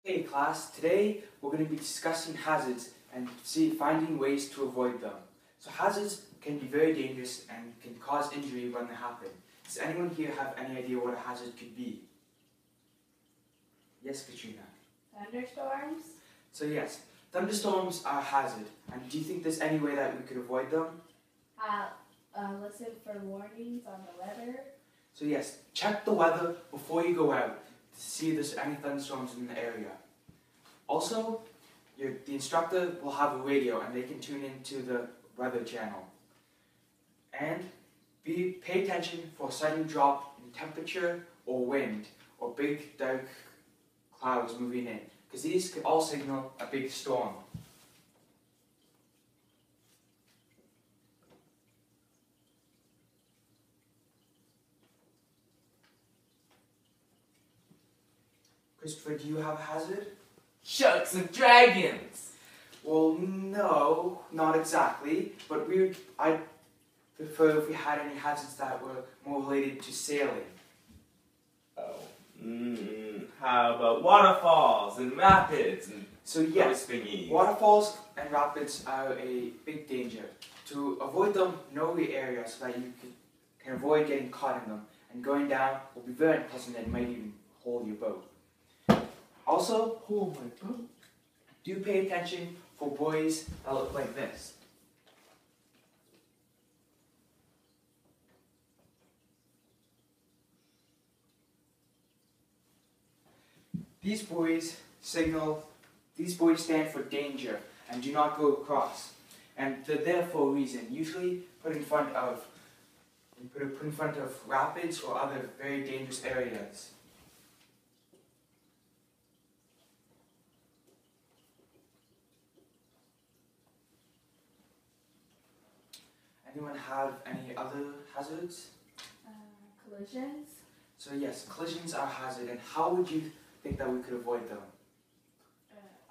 Hey class, today we're going to be discussing hazards and finding ways to avoid them. So hazards can be very dangerous and can cause injury when they happen. Does anyone here have any idea what a hazard could be? Yes, Katrina? Thunderstorms? So yes, thunderstorms are a hazard. And do you think there's any way that we could avoid them? Listen for warnings on the weather. So yes, check the weather before you go out to see if there's any thunderstorms in the area. Also, the instructor will have a radio and they can tune into the weather channel. And pay attention for a sudden drop in temperature or wind or big dark clouds moving in, because these could all signal a big storm. Christopher, do you have a hazard? Sharks and dragons! Well, no, not exactly, but I'd prefer if we had any hazards that were more related to sailing. Oh. How about waterfalls and rapids and So yes, thingies? waterfalls and rapids are a big danger. To avoid them, know the area so that you can avoid getting caught in them, and going down will be very unpleasant and might even hold your boat. Also, hold my boat. Do pay attention for buoys that look like this. These buoys stand for danger and do not go across. And they're there for a reason, usually put in front of rapids or other very dangerous areas. Anyone have any other hazards? Collisions? So yes, collisions are a hazard, and how would you think that we could avoid them?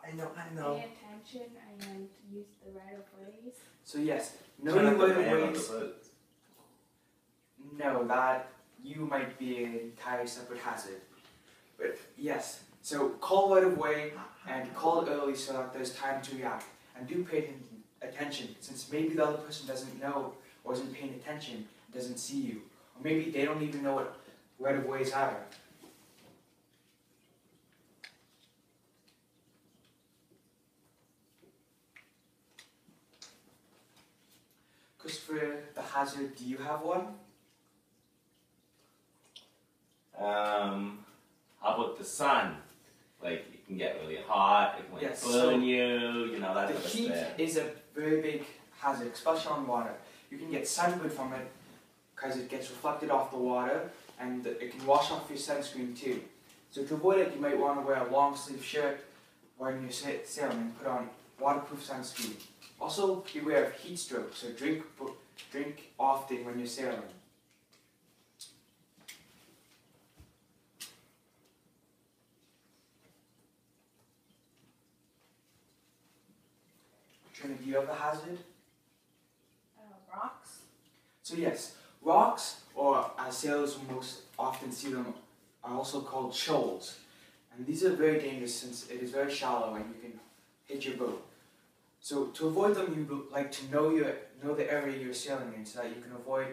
I know. Pay attention and use the right of ways. So yes, know your right of ways. No, that you might be an entire separate hazard. But yes, so call right of way and call early so that there's time to react. And do pay attention, since maybe the other person doesn't know or isn't paying attention, doesn't see you. Or maybe they don't even know what right of ways are. Christopher, the hazard, do you have one? How about the sun? Like, it can get really hot, it can burn you know, that The type of heat stuff. is a very big hazard, especially on water. You can get sunburn from it because it gets reflected off the water, and it can wash off your sunscreen too. So to avoid it, you might want to wear a long sleeve shirt when you're sailing and put on waterproof sunscreen. Also, beware of heat stroke, so drink often when you're sailing. Trina, do you have a hazard? Rocks? So yes, rocks, or as sailors most often see them, are also called shoals. And these are very dangerous since it is very shallow and you can hit your boat. So to avoid them, you would like to know the area you're sailing in so that you can avoid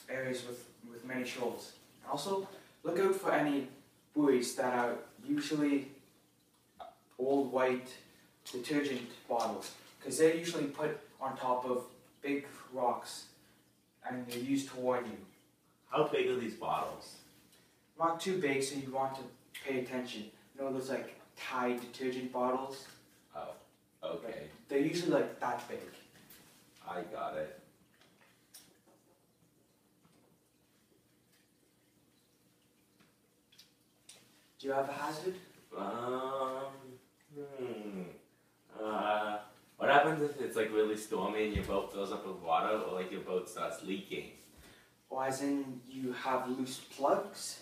areas with many shoals. Also, look out for any buoys that are usually old white detergent bottles, because they're usually put on top of big rocks and they're used to warn you. How big are these bottles? Not too big, so you want to pay attention. You know those like Tide detergent bottles? Oh, okay. They're usually like that big. I got it. Do you have a hazard? What happens if it's like really stormy and your boat fills up with water, or like your boat starts leaking? Or as in you have loose plugs?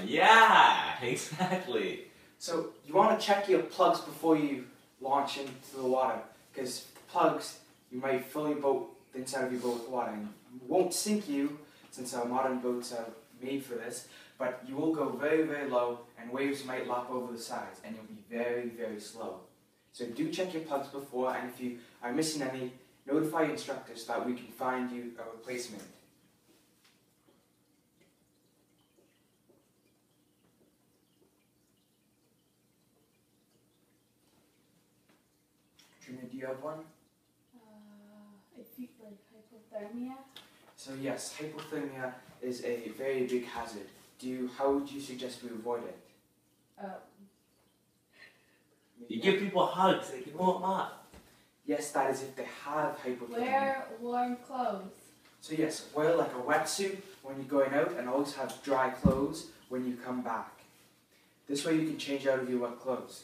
Yeah, exactly. So you want to check your plugs before you launch into the water, because plugs, you might fill the inside of your boat with water, and it won't sink you, since our modern boats are made for this, but you will go very, very low and waves might lap over the sides and you'll be very, very slow. So do check your plugs before, and if you are missing any, notify your instructor so that we can find you a replacement. Katrina, do you have one? If you like hypothermia. So yes, hypothermia is a very big hazard. How would you suggest we avoid it? You give people hugs, they can warm up. Yes, that is if they have hypothermia. Wear warm clothes. So yes, wear like a wetsuit when you're going out and always have dry clothes when you come back. This way you can change out of your wet clothes.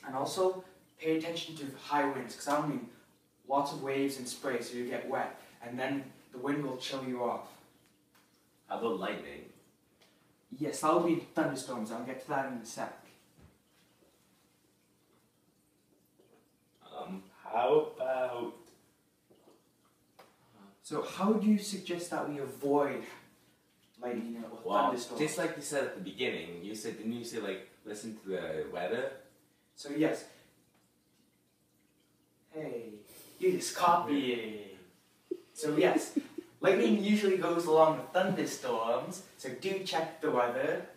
And also, pay attention to high winds, because that'll mean lots of waves and spray so you get wet, and then the wind will chill you off. How about lightning? Yes, that will be thunderstorms. I'll get to that in a sec. How about... So how do you suggest that we avoid lightning or thunderstorms? Just like you said at the beginning, didn't you say like, listen to the weather? So yes. Hey, you just copying. So yes, lightning usually goes along with thunderstorms, so do check the weather.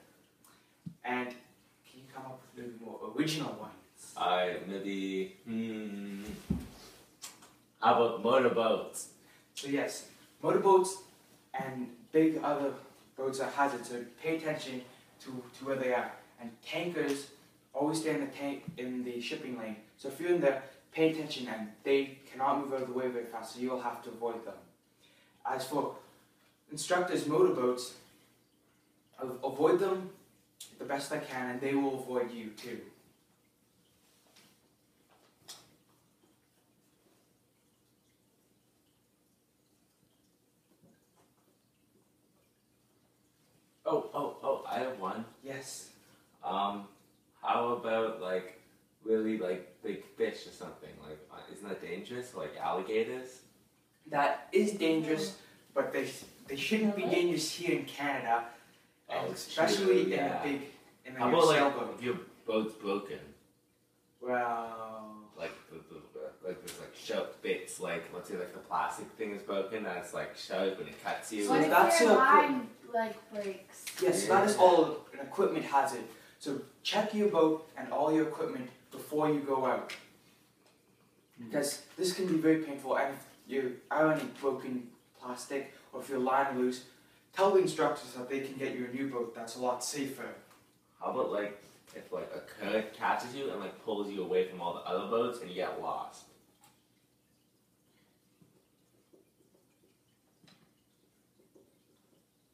And can you come up with maybe more original ones? Maybe, how about motorboats? So yes, motorboats and big other boats are hazards, so pay attention to where they are. And tankers always stay in the shipping lane. So if you're in there, pay attention, and they cannot move out of the way very fast, so you'll have to avoid them. As for instructors' motorboats, avoid them the best I can, and they will avoid you too. Oh, I have one. Yes. How about like really like big fish or something? Like, isn't that dangerous? Like alligators? That is dangerous, but they shouldn't be dangerous here in Canada, and especially in a big How about sailboat. like if your boat's broken? Well, Like there's like sharp bits, like let's say like the plastic thing is broken, and it's like sharp and it cuts you. So What that's if your your line breaks? yes, so that is all an equipment hazard. So check your boat and all your equipment before you go out, because this can be very painful. And if you are any broken plastic or if your line loose, tell the instructors that they can get you a new boat that's a lot safer. How about like if like a current catches you and like pulls you away from all the other boats and you get lost?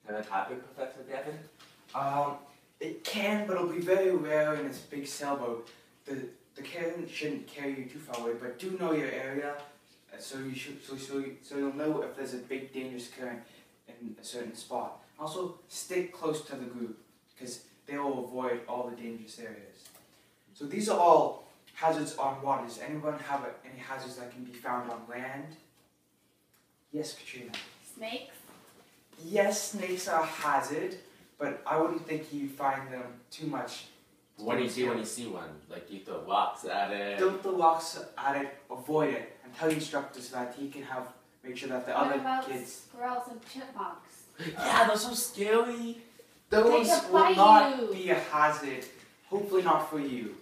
Can that happen, Professor Devin? It can, but it'll be very rare in this big sailboat. The current shouldn't carry you too far away, but do know your area, so you'll know if there's a big dangerous current in a certain spot. Also, stick close to the group, because they will avoid all the dangerous areas. So these are all hazards on water. Does anyone have any hazards that can be found on land? Yes, Katrina. Snakes? Yes, snakes are a hazard, but I wouldn't think you find them too much. What do you see when you see one? Like you throw rocks at it? Don't throw rocks at it, avoid it, and tell the instructor so that he can make sure that the What other about kids... squirrels and chipmunks? Yeah, those are scary. Those They can will bite not you. be a hazard. Hopefully not for you.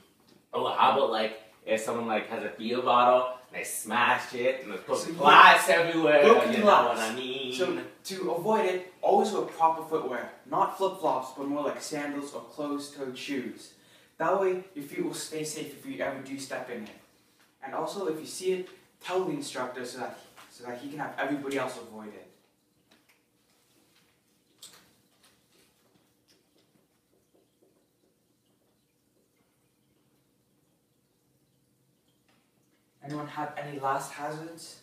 Oh, how about like if someone like has a beer bottle and they smash it and they put So glass everywhere? broken You know glass. what I mean? So to avoid it, always wear proper footwear. Not flip-flops, but more like sandals or closed-toed shoes. That way, your feet will stay safe if you ever do step in it. And also, if you see it, tell the instructor so that he can have everybody else avoid it. Anyone have any last hazards?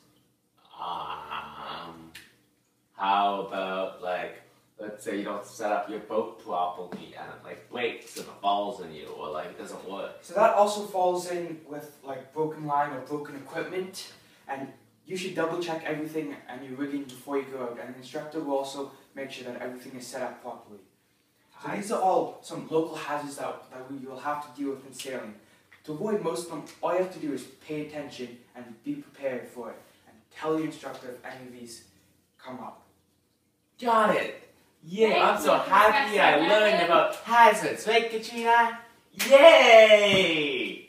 How about like, let's say you don't set up your boat properly and it like breaks and it falls on you, or like it doesn't work. So that also falls in with like broken line or broken equipment, and you should double check everything and your rigging before you go out, and the instructor will also make sure that everything is set up properly. So these are all some local hazards that you'll have to deal with in sailing. To avoid most of them, all you have to do is pay attention and be prepared for it. And tell your instructor if any of these come up. Got it. Yeah, Thank I'm so you, happy Professor I learned Neville. about hazards, right, Katrina? Yay!